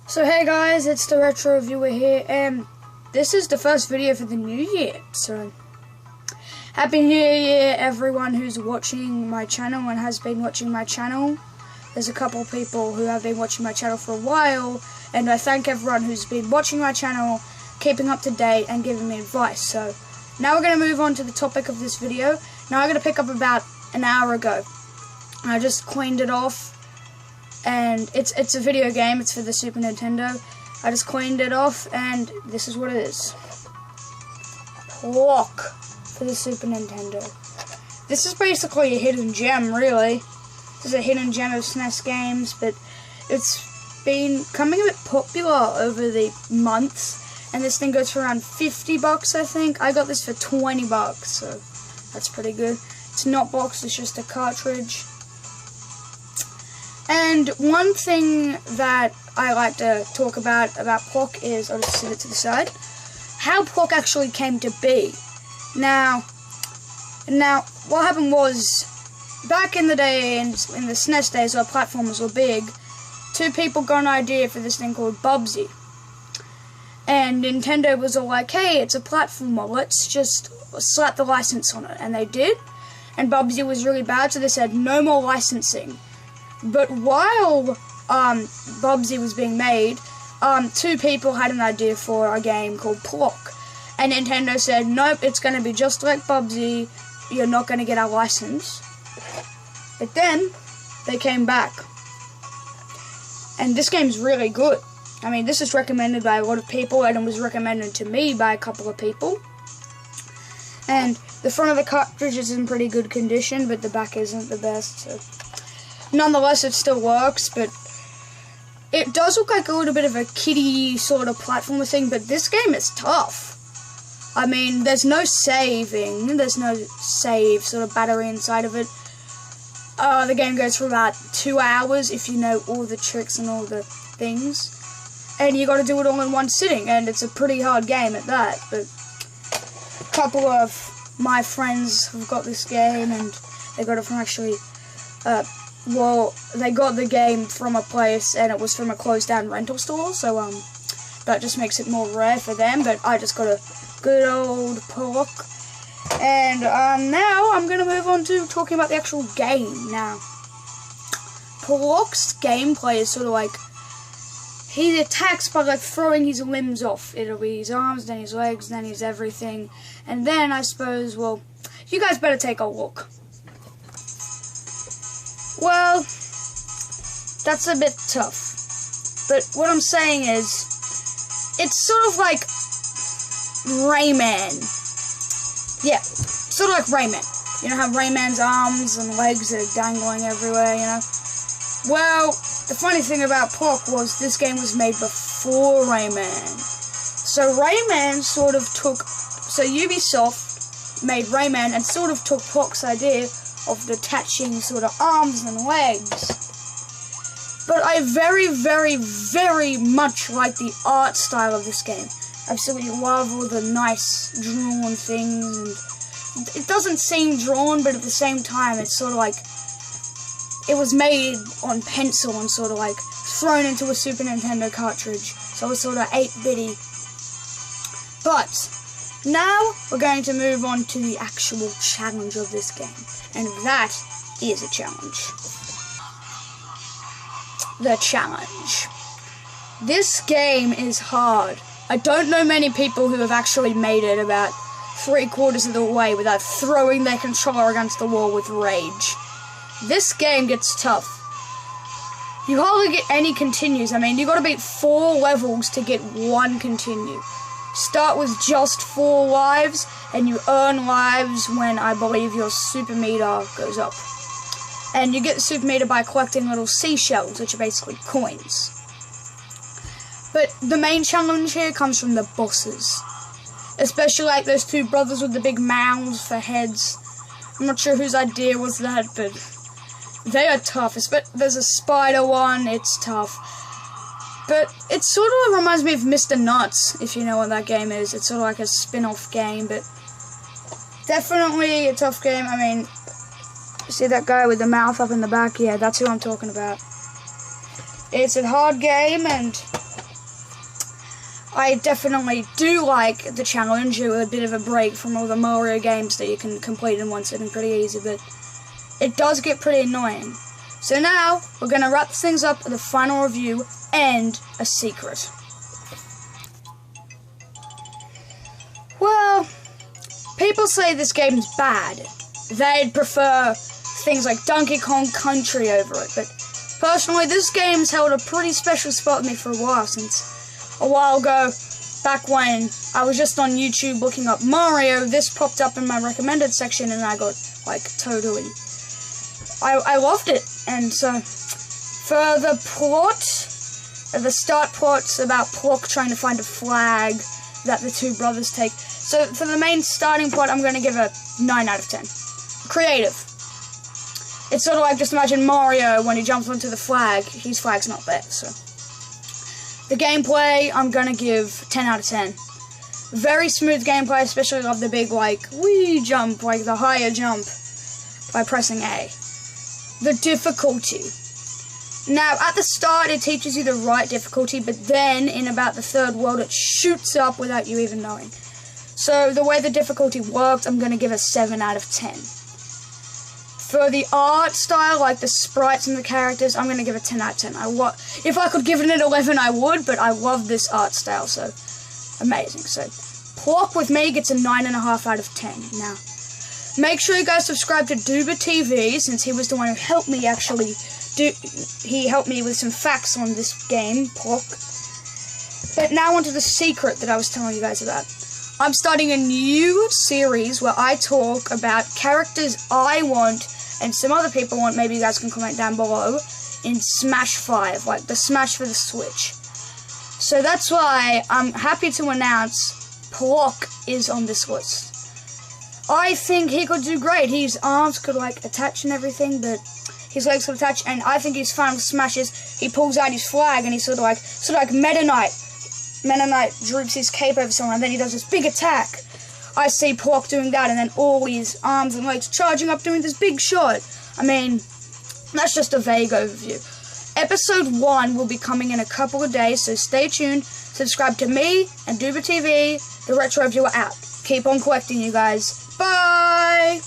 So hey guys, it's TheRetroReviewer here, and this is the first video for the new year. So happy new year everyone who's watching my channel and has been watching my channel. There's a couple people who have been watching my channel for a while, and I thank everyone who's been watching my channel, keeping up to date and giving me advice. So now we're going to move on to the topic of this video. Now I'm going to pick up about an hour ago. I just cleaned it off. And it's a video game, it's for the Super Nintendo. I just cleaned it off, and this is what it is. Plok for the Super Nintendo. This is basically a hidden gem, really. This is a hidden gem of SNES games, but it's been becoming a bit popular over the months, and this thing goes for around 50 bucks, I think. I got this for 20 bucks, so that's pretty good. It's not boxed, it's just a cartridge. And one thing that I like to talk about Plok is, I'll just set it to the side, how Plok actually came to be. Now, what happened was, back in the day, in the SNES days where platformers were big, two people got an idea for this thing called Bubsy. And Nintendo was all like, hey, it's a platformer, let's just slap the license on it. And they did, and Bubsy was really bad, so they said, no more licensing. But while Bubsy was being made, two people had an idea for a game called Plok. And Nintendo said, nope, it's going to be just like Bubsy, you're not going to get our license. But then, they came back. And this game's really good. I mean, this is recommended by a lot of people, and it was recommended to me by a couple of people. And the front of the cartridge is in pretty good condition, but the back isn't the best, so nonetheless, it still works, but it does look like a little bit of a kiddie sort of platformer thing, but this game is tough. I mean, there's no saving, there's no save sort of battery inside of it. The game goes for about 2 hours if you know all the tricks and all the things. And you gotta do it all in one sitting, and it's a pretty hard game at that, but a couple of my friends have got this game, and they got it from actually, well, they got the game from a place, and it was from a closed-down rental store, so, that just makes it more rare for them, but I just got a good old Plok. And, now I'm gonna move on to talking about the actual game. Now, Plok's gameplay is sort of like, he attacks by, like, throwing his limbs off. It'll be his arms, then his legs, then his everything, and then, I suppose, well, you guys better take a look. Well, that's a bit tough, but what I'm saying is, it's sort of like Rayman. Yeah, sort of like Rayman. You know how Rayman's arms and legs are dangling everywhere, you know? Well, the funny thing about Plok was this game was made before Rayman. So Rayman sort of took, so Ubisoft made Rayman and sort of took Plok's idea of detaching sort of arms and legs. But I very, very, very much like the art style of this game. I absolutely love all the nice drawn things, and it doesn't seem drawn, but at the same time it's sort of like it was made on pencil and sort of like thrown into a Super Nintendo cartridge, so it's sort of 8-bitty. But now we're going to move on to the actual challenge of this game. And that is a challenge. The challenge. This game is hard. I don't know many people who have actually made it about 3/4 of the way without throwing their controller against the wall with rage. This game gets tough. You hardly get any continues. I mean, you gotta beat 4 levels to get 1 continue. Start with just 4 lives, and you earn lives when I believe your super meter goes up. And you get the super meter by collecting little seashells, which are basically coins. But the main challenge here comes from the bosses. Especially like those 2 brothers with the big mouths for heads. I'm not sure whose idea was that, but they are tough. There's a spider one, it's tough. But it sort of reminds me of Mr. Nuts, if you know what that game is. It's sort of like a spin-off game, but definitely a tough game. I mean, you see that guy with the mouth up in the back? Yeah, that's who I'm talking about. It's a hard game, and I definitely do like the challenge, a bit of a break from all the Mario games that you can complete in one sitting pretty easy, but it does get pretty annoying. So now, we're going to wrap things up with a final review and a secret. Well, people say this game's bad. They'd prefer things like Donkey Kong Country over it, but personally, this game's held a pretty special spot with me for a while, since a while ago, back when I was just on YouTube looking up Mario, this popped up in my recommended section, and I got, like, totally... I loved it. And so, for the plot, the start plot's about Plok trying to find a flag that the two brothers take. So, for the main starting plot, I'm going to give a 9 out of 10. Creative. It's sort of like, just imagine Mario, when he jumps onto the flag, his flag's not there, so... The gameplay, I'm gonna give 10 out of 10. Very smooth gameplay, especially love the big, like, wee jump, like the higher jump, by pressing A. The difficulty. Now, at the start, it teaches you the right difficulty, but then, in about the third world, it shoots up without you even knowing. So, the way the difficulty worked, I'm gonna give a 7 out of 10. For the art style, like the sprites and the characters, I'm going to give it 10 out of 10. If I could give it an 11, I would, but I love this art style, so amazing. So, Plok with me gets a 9.5 out of 10. Now, make sure you guys subscribe to TheRetroReviewer, since he was the one who helped me actually he helped me with some facts on this game, Plok. But now onto the secret that I was telling you guys about. I'm starting a new series where I talk about characters I want and some other people want, maybe you guys can comment down below, in Smash 5, like the Smash for the Switch. So that's why I'm happy to announce Plok is on this list. I think he could do great. His arms could, like, attach and everything, but his legs could attach, and I think his final smashes, he pulls out his flag, and he's sort of like Meta Knight. Meta Knight droops his cape over someone, and then he does this big attack. I see Plok doing that, and then all his arms and legs charging up, doing this big shot. I mean, that's just a vague overview. Episode 1 will be coming in a couple of days, so stay tuned. Subscribe to me and TheRetroReviewer, the Retro Reviewer out. Keep on collecting, you guys. Bye!